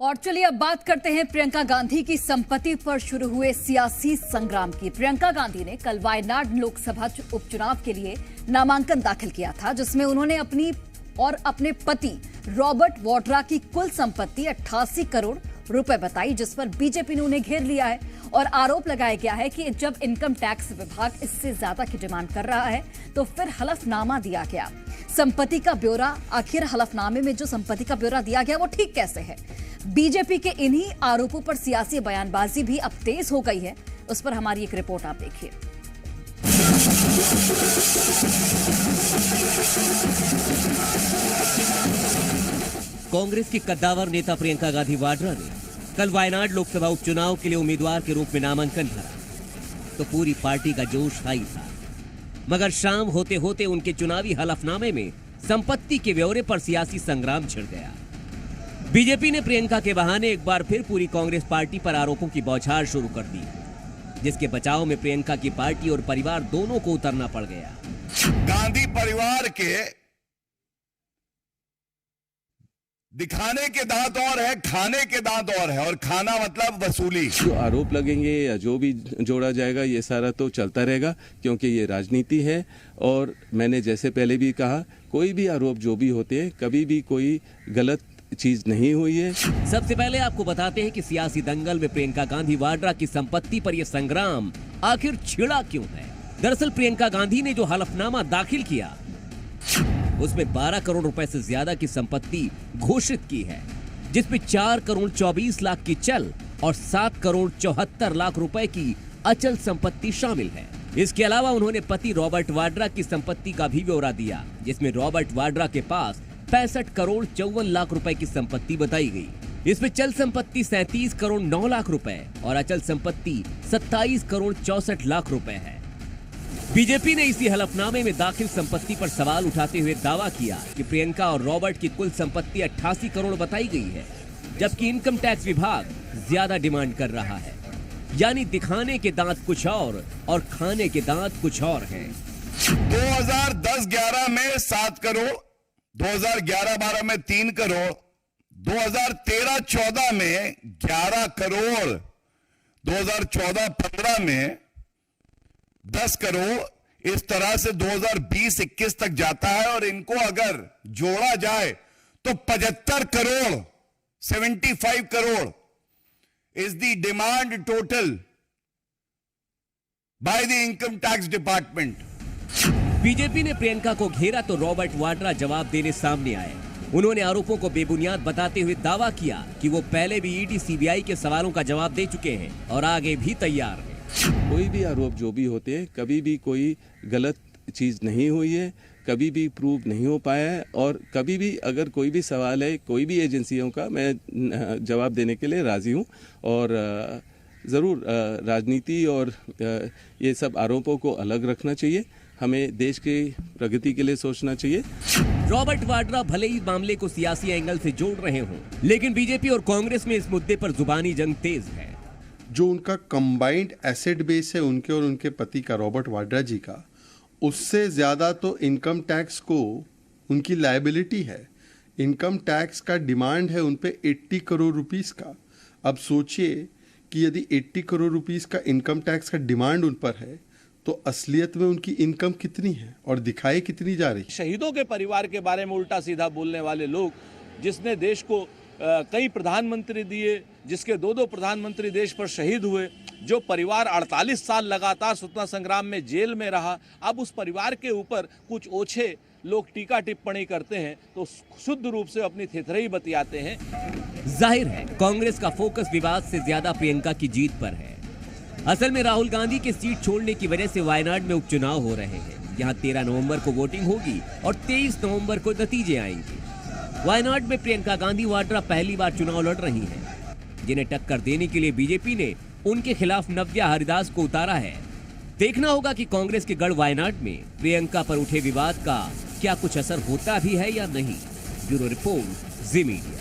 और चलिए अब बात करते हैं प्रियंका गांधी की संपत्ति पर शुरू हुए सियासी संग्राम की। प्रियंका गांधी ने कल वायनाड लोकसभा उपचुनाव के लिए नामांकन दाखिल किया था, जिसमें उन्होंने अपनी और अपने पति रॉबर्ट वाड्रा की कुल संपत्ति 88 करोड़ रुपए बताई, जिस पर बीजेपी ने उन्हें घेर लिया है और आरोप लगाया गया है कि जब इनकम टैक्स विभाग इससे ज्यादा की डिमांड कर रहा है तो फिर हलफनामा दिया गया। संपत्ति का ब्यौरा, आखिर हलफनामे में जो संपत्ति का ब्यौरा दिया गया वो ठीक कैसे है? बीजेपी के इन्हीं आरोपों पर सियासी बयानबाजी भी अब तेज हो गई है। उस पर हमारी एक रिपोर्ट आप देखिए। कांग्रेस की कद्दावर नेता प्रियंका गांधी वाड्रा ने कल वायनाड लोकसभा उपचुनाव के लिए उम्मीदवार के रूप में नामांकन भरा तो पूरी पार्टी का जोश हाई था। मगर शाम होते होते उनके चुनावी हलफनामे में संपत्ति के ब्यौरे पर सियासी संग्राम छिड़ गया। बीजेपी ने प्रियंका के बहाने एक बार फिर पूरी कांग्रेस पार्टी पर आरोपों की बौछार शुरू कर दी, जिसके बचाव में प्रियंका की पार्टी और परिवार दोनों को उतरना पड़ गया। गांधी परिवार के दिखाने के दांत और है, खाने के दांत और है, और खाना मतलब वसूली। जो आरोप लगेंगे या जो भी जोड़ा जाएगा ये सारा तो चलता रहेगा, क्योंकि ये राजनीति है। और मैंने जैसे पहले भी कहा, कोई भी आरोप जो भी होते हैं, कभी भी कोई गलत चीज नहीं हुई है। सबसे पहले आपको बताते हैं कि सियासी दंगल में प्रियंका गांधी वाड्रा की संपत्ति पर यह संग्राम आखिर छिड़ा क्यों है। दरअसल प्रियंका गांधी ने जो हलफनामा दाखिल किया उसमें 12 करोड़ रुपए से ज्यादा की संपत्ति घोषित की है, जिसमें 4 करोड़ 24 लाख की चल और 7 करोड़ 74 लाख रुपए की अचल संपत्ति शामिल है। इसके अलावा उन्होंने पति रॉबर्ट वाड्रा की संपत्ति का भी ब्यौरा दिया, जिसमें रॉबर्ट वाड्रा के पास 65 करोड़ 54 लाख रुपए की संपत्ति बताई गई। इसमें चल संपत्ति 37 करोड़ 9 लाख रुपए और अचल संपत्ति 27 करोड़ 64 लाख रुपए है। बीजेपी ने इसी हलफनामे में दाखिल संपत्ति पर सवाल उठाते हुए दावा किया कि प्रियंका और रॉबर्ट की कुल संपत्ति 88 करोड़ बताई गई है, जबकि इनकम टैक्स विभाग ज्यादा डिमांड कर रहा है। यानी दिखाने के दांत कुछ और खाने के दांत कुछ और हैं। 2010-11 में 7 करोड़, 2011-12 में 3 करोड़, 2013-14 में 11 करोड़, 2014-15 में 10 करोड़, इस तरह से 2020-21 तक जाता है। और इनको अगर जोड़ा जाए तो 75 crore, 75 crore is the demand total by the income tax department. BJP ने प्रियंका को घेरा तो रॉबर्ट वाड्रा जवाब देने सामने आए। उन्होंने आरोपों को बेबुनियाद बताते हुए दावा किया कि वो पहले भी ईडी सीबीआई के सवालों का जवाब दे चुके हैं और आगे भी तैयार हैं। कोई भी आरोप जो भी होते हैं, कभी भी कोई गलत चीज नहीं हुई है, कभी भी प्रूव नहीं हो पाया है। और कभी भी अगर कोई भी सवाल है कोई भी एजेंसियों का, मैं जवाब देने के लिए राजी हूँ। और ज़रूर राजनीति और ये सब आरोपों को अलग रखना चाहिए। हमें देश की प्रगति के लिए सोचना चाहिए। रॉबर्ट वाड्रा भले ही मामले को सियासी एंगल से जोड़ रहे हों, लेकिन बीजेपी और कांग्रेस में इस मुद्दे पर जुबानी जंग तेज है। जो उनका कंबाइंड एसेट बेस है उनके और उनके पति का, रॉबर्ट वाड्रा जी का, उससे ज़्यादा तो इनकम टैक्स को उनकी लायबिलिटी है। इनकम टैक्स का डिमांड है उन पे 80 करोड़ रुपीस का। अब सोचिए कि यदि 80 करोड़ रुपीस का इनकम टैक्स का डिमांड उन पर है तो असलियत में उनकी इनकम कितनी है और दिखाई कितनी जा रही। शहीदों के परिवार के बारे में उल्टा सीधा बोलने वाले लोग, जिसने देश को कई प्रधानमंत्री दिए, जिसके 2-2 प्रधानमंत्री देश पर शहीद हुए, जो परिवार 48 साल लगातार स्वतंत्रता संग्राम में जेल में रहा, अब उस परिवार के ऊपर कुछ ओछे लोग टीका टिप्पणी करते हैं तो शुद्ध रूप से अपनी थेथरई बतियाते हैं। जाहिर है कांग्रेस का फोकस विवाद से ज्यादा प्रियंका की जीत पर है। असल में राहुल गांधी के सीट छोड़ने की वजह से वायनाड में उपचुनाव हो रहे हैं। यहाँ 13 नवंबर को वोटिंग होगी और 23 नवंबर को नतीजे आएंगे। वायनाड में प्रियंका गांधी वाड्रा पहली बार चुनाव लड़ रही हैं, जिन्हें टक्कर देने के लिए बीजेपी ने उनके खिलाफ नव्या हरिदास को उतारा है। देखना होगा कि कांग्रेस के गढ़ वायनाड में प्रियंका पर उठे विवाद का क्या कुछ असर होता भी है या नहीं। ब्यूरो रिपोर्ट, जी मीडिया।